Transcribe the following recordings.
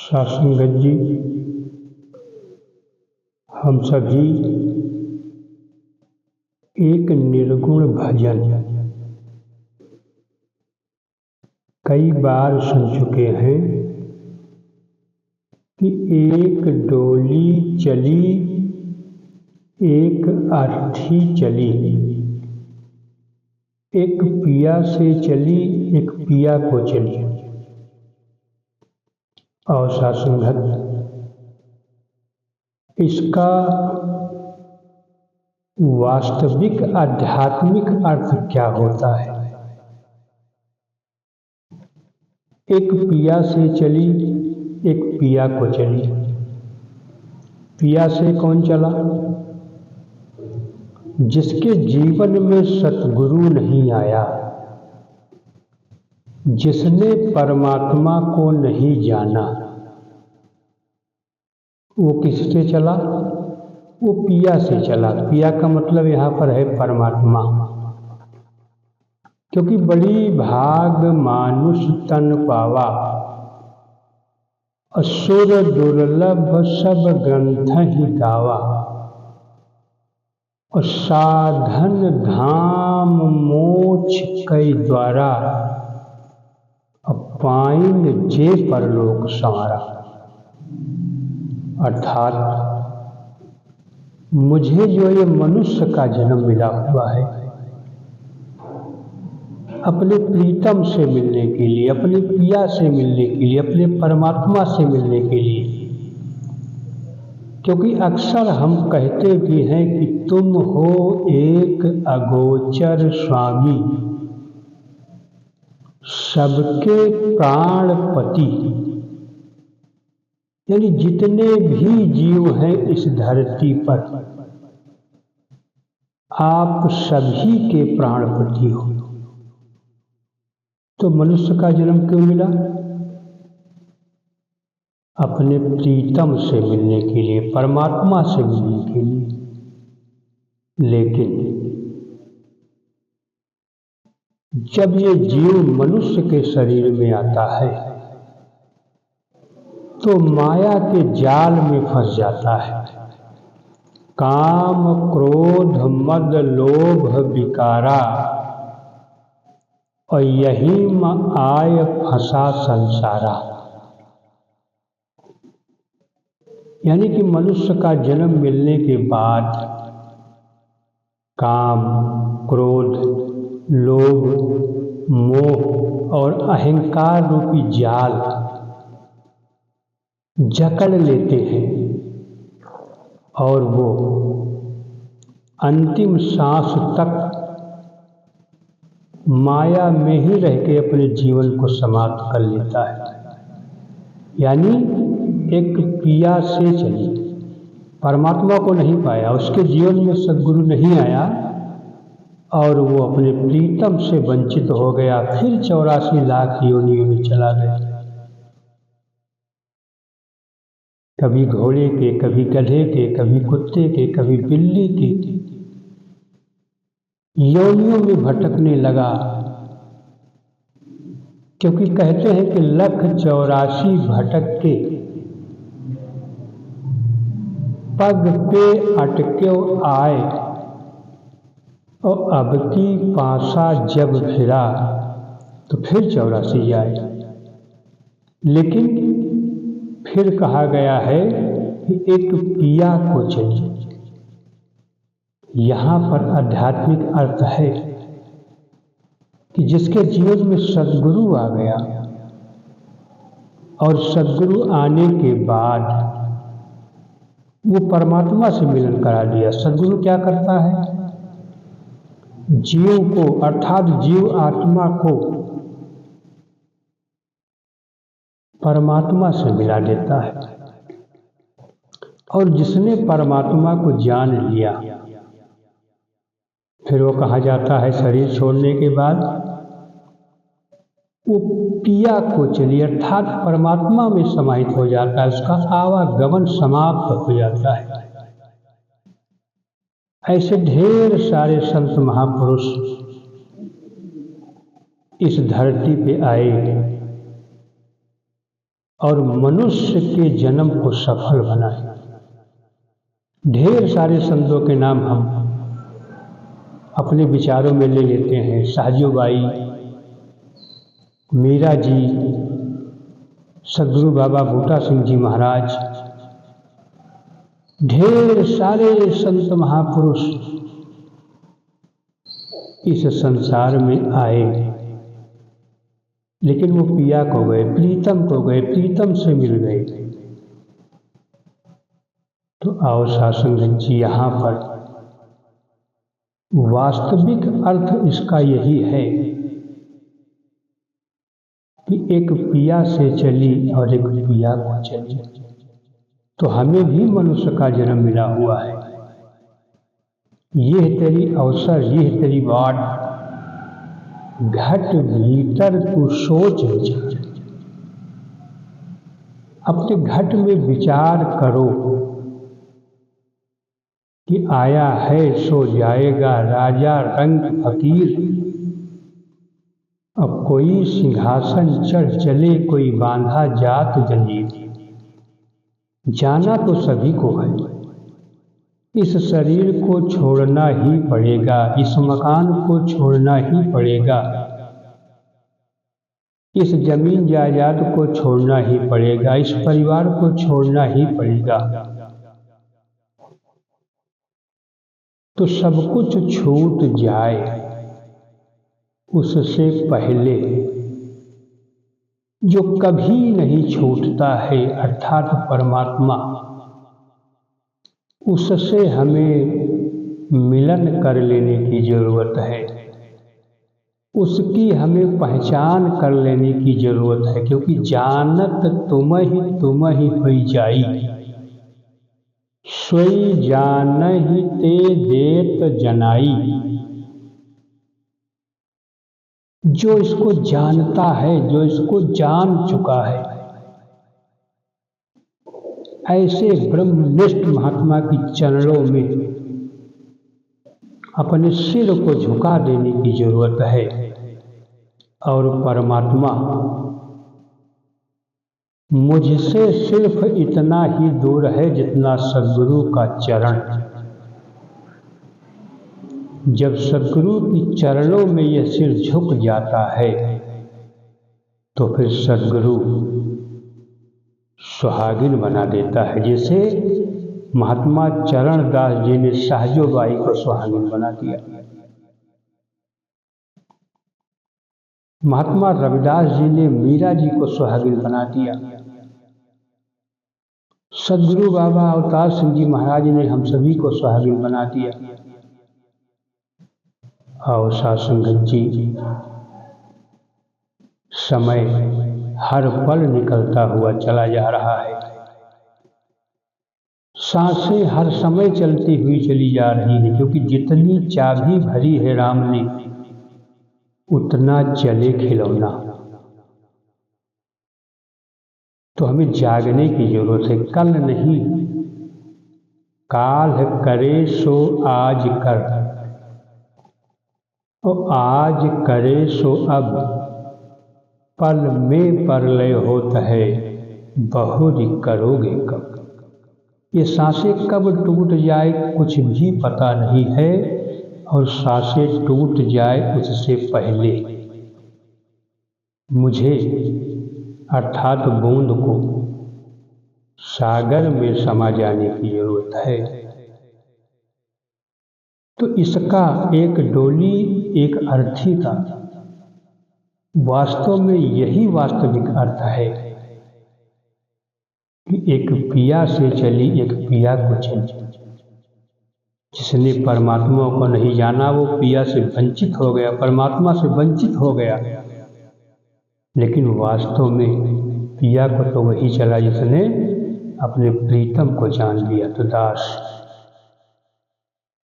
सासंगत जी, हम सभी एक निर्गुण भजन कई बार सुन चुके हैं कि एक डोली चली, एक अर्थी चली, एक पिया से चली, एक पिया को चली। और सासंगत, इसका वास्तविक आध्यात्मिक अर्थ क्या होता है? एक पिया से चली, एक पिया को चली। पिया से कौन चला? जिसके जीवन में सतगुरु नहीं आया, जिसने परमात्मा को नहीं जाना, वो किससे चला? वो पिया से चला। पिया का मतलब यहाँ पर है परमात्मा। क्योंकि बड़ी भाग मानुष तन पावा, असुर दुर्लभ सब ग्रंथ ही गावा, और साधन धाम मोक्ष कई द्वारा, पाइन जे परलोक संवारा। अर्थात मुझे जो ये मनुष्य का जन्म मिला हुआ है, अपने प्रीतम से मिलने के लिए, अपने पिया से मिलने के लिए, अपने परमात्मा से मिलने के लिए। क्योंकि अक्सर हम कहते भी हैं कि तुम हो एक अगोचर स्वामी, सबके प्राणपति। यानी जितने भी जीव हैं इस धरती पर, आप सभी के प्राणपति हो। तो मनुष्य का जन्म क्यों मिला? अपने प्रीतम से मिलने के लिए, परमात्मा से मिलने के लिए। लेकिन जब ये जीव मनुष्य के शरीर में आता है तो माया के जाल में फंस जाता है। काम क्रोध मद लोभ विकारा, और यही आय फंसा संसारा। यानी कि मनुष्य का जन्म मिलने के बाद काम क्रोध लोभ मोह और अहंकार रूपी जाल जकड़ लेते हैं, और वो अंतिम सांस तक माया में ही रह के अपने जीवन को समाप्त कर लेता है। यानी एक पिया से चली, परमात्मा को नहीं पाया, उसके जीवन में सद्गुरु नहीं आया, और वो अपने प्रीतम से वंचित हो गया। फिर 84 लाख योनियों में चला गया। कभी घोड़े के, कभी गधे के, कभी कुत्ते के, कभी बिल्ली के योनियों में भटकने लगा। क्योंकि कहते हैं कि 1,84 भटक के पग पे अटक्यो आए, और अब की पासा जब फिरा तो फिर 84 आए। लेकिन फिर कहा गया है कि एक पिया को चली। यहाँ पर आध्यात्मिक अर्थ है कि जिसके जीवन में सद्गुरु आ गया, और सद्गुरु आने के बाद वो परमात्मा से मिलन करा दिया। सद्गुरु क्या करता है? जीव को, अर्थात जीव आत्मा को परमात्मा से मिला देता है। और जिसने परमात्मा को जान लिया, फिर वो कहा जाता है शरीर छोड़ने के बाद वो पिया को चली, अर्थात परमात्मा में समाहित हो जाता है। उसका आवागमन समाप्त हो जाता है। ऐसे ढेर सारे संत महापुरुष इस धरती पे आए, और मनुष्य के जन्म को सफल बनाए। ढेर सारे संतों के नाम हम अपने विचारों में ले लेते हैं। साहजूबाई, मीरा जी, सदगुरु बाबा बूटा सिंह जी महाराज, ढेर सारे संत महापुरुष इस संसार में आए, लेकिन वो पिया को गए, प्रीतम को गए, प्रीतम से मिल गए। तो आओ सासंगत जी, यहाँ पर वास्तविक अर्थ इसका यही है कि एक पिया से चली और एक पिया को चली। तो हमें भी मनुष्य का जन्म मिला हुआ है। यह तेरी अवसर, यह तेरी बाट, घट भीतर तू सोच विचार। अपने घट में विचार करो कि आया है सो जाएगा, राजा रंग फकीर। अब कोई सिंहासन चढ़ चले, कोई बांधा जात जंजीर। जाना तो सभी को है, इस शरीर को छोड़ना ही पड़ेगा, इस मकान को छोड़ना ही पड़ेगा, इस जमीन जायदाद को छोड़ना ही पड़ेगा, इस परिवार को छोड़ना ही पड़ेगा। तो सब कुछ छूट जाए, उससे पहले जो कभी नहीं छूटता है अर्थात परमात्मा, उससे हमें मिलन कर लेने की जरूरत है, उसकी हमें पहचान कर लेने की जरूरत है। क्योंकि जानत तुम ही होई जाई, सोई जानहि ते देत जनाई। जो इसको जानता है, जो इसको जान चुका है, ऐसे ब्रह्मनिष्ठ महात्मा की चरणों में अपने सिर को झुका देने की जरूरत है। और परमात्मा मुझसे सिर्फ इतना ही दूर है जितना सद्गुरु का चरण। जब सद्गुरु की चरणों में यह सिर झुक जाता है तो फिर सद्गुरु सुहागिन बना देता है। जैसे महात्मा चरण दास जी ने साहजोबाई को सुहागिन बना दिया, महात्मा रविदास जी ने मीरा जी को सुहागिन बना दिया, सदगुरु बाबा अवतार सिंह जी महाराज ने हम सभी को सुहागिन बना दिया। और सासंगत जी, समय हर पल निकलता हुआ चला जा रहा है, सांसें हर समय चलती हुई चली जा रही है। क्योंकि जितनी चाबी भरी है राम ने, उतना चले खिलौना। तो हमें जागने की जरूरत है। कल नहीं, काल करे सो आज कर, और आज करे सो अब, पल में परलय होत है, बहुरी करोगे कब। ये सांसें कब टूट जाए कुछ भी पता नहीं है, और सांसें टूट जाए उससे पहले मुझे अर्थात बूंद को सागर में समा जाने की जरूरत है। तो इसका एक डोली, एक अर्थी का वास्तव में यही वास्तविक अर्थ है कि एक पिया से चली, एक पिया को चली। जिसने परमात्मा को नहीं जाना वो पिया से वंचित हो गया, परमात्मा से वंचित हो गया। लेकिन वास्तव में पिया को तो वही चला जिसने अपने प्रीतम को जान लिया। तो दास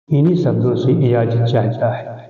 इन्हीं शब्दों से इजाजत चाहता है।